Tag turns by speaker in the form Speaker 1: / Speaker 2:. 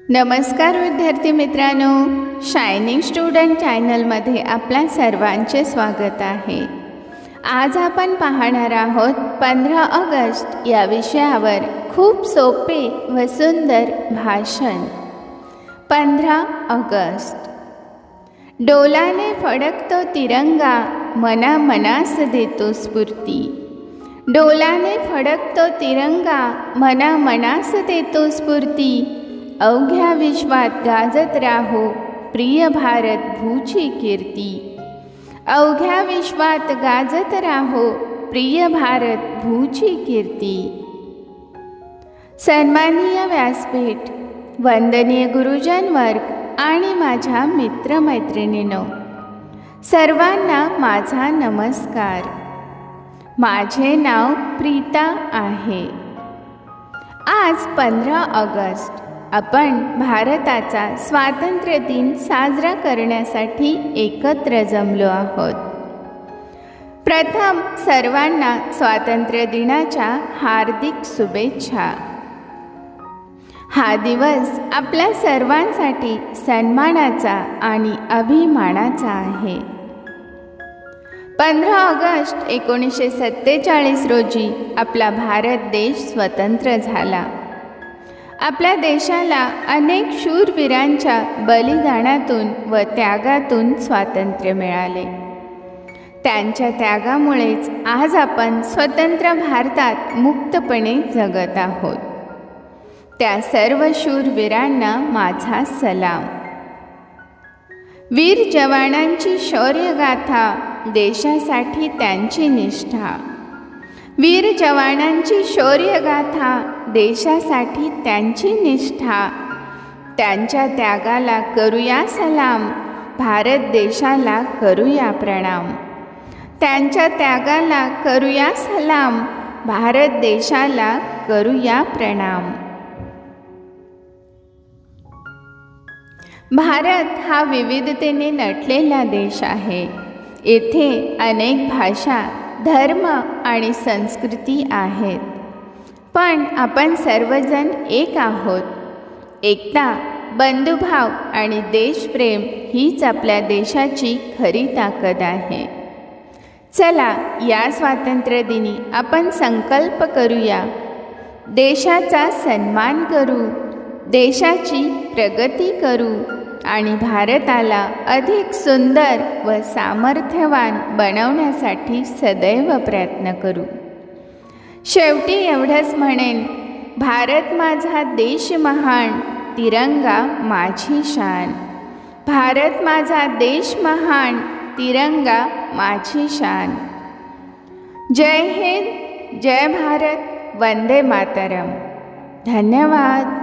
Speaker 1: नमस्कार विद्यार्थी मित्रांनो, शायनिंग स्टुडंट चॅनलमध्ये आपल्या सर्वांचे स्वागत आहे। आज आपण पाहणार आहोत 15 ऑगस्ट या विषयावर खूप सोपे व सुंदर भाषण। 15 ऑगस्ट। डोलाने फडकतो तिरंगा, मना मनास देतो स्फूर्ती। डोलाने फडकतो तिरंगा, मना मनास देतो स्फूर्ती। अवघ्या विश्वात गाजत राहो, प्रिय भारत भूची कीर्ती। अवघ्या विश्वात गाजत राहो, प्रिय भारत भूची कीर्ती। सन्माननीय व्यासपीठ, वंदनीय गुरुजन वर्ग आणि माझ्या मित्रमैत्रिणींनो, सर्वांना माझा नमस्कार। माझे नाव प्रीता आहे। आज 15 ऑगस्ट आपण भारताचा स्वातंत्र्य दिन साजरा करण्यासाठी एकत्र जमलो आहोत। प्रथम सर्वांना स्वातंत्र्य दिनाच्या हार्दिक शुभेच्छा। हा दिवस आपल्या सर्वांसाठी सन्मानाचा आणि अभिमानाचा आहे। 15 ऑगस्ट 1947 रोजी आपला भारत देश स्वतंत्र झाला। आपल्या देशाला अनेक शूरवीरांच्या बलिदानातून व त्यागातून स्वातंत्र्य मिळाले। त्यांच्या त्यागामुळेच आज आपण स्वतंत्र भारतात मुक्तपणे जगत आहोत। त्या सर्व शूरवीरांना माझा सलाम। वीर जवानांची शौर्यगाथा, देशासाठी त्यांची निष्ठा। वीर जवानांची शौर्यगाथा, देशासाठी त्यांची निष्ठा। त्यांच्या त्यागाला करूया सलाम, भारत देशाला करूया प्रणाम। त्यांच्या त्यागाला करूया सलाम, भारत देशाला करूया प्रणाम। भारत हा विविधतेने नटलेला देश आहे। येथे अनेक भाषा, धर्म आणि संस्कृती आहेत, पण आपण सर्वजण एक आहोत। एकता, बंधुभाव आणि देशप्रेम हीच आपल्या देशाची खरी ताकद आहे। चला, या स्वातंत्र्य दिनी आपण संकल्प करूया, देशाचा सन्मान करू, देशाची प्रगती करू आणि भारताला अधिक सुंदर व सामर्थ्यवान बनवण्यासाठी सदैव प्रयत्न करू। शेवटी एवढंच म्हणेन, भारत माझा देश महान, तिरंगा माझी शान। भारत माझा देश महान, तिरंगा माझी शान। जय हिंद, जय भारत, वंदे मातरम। धन्यवाद।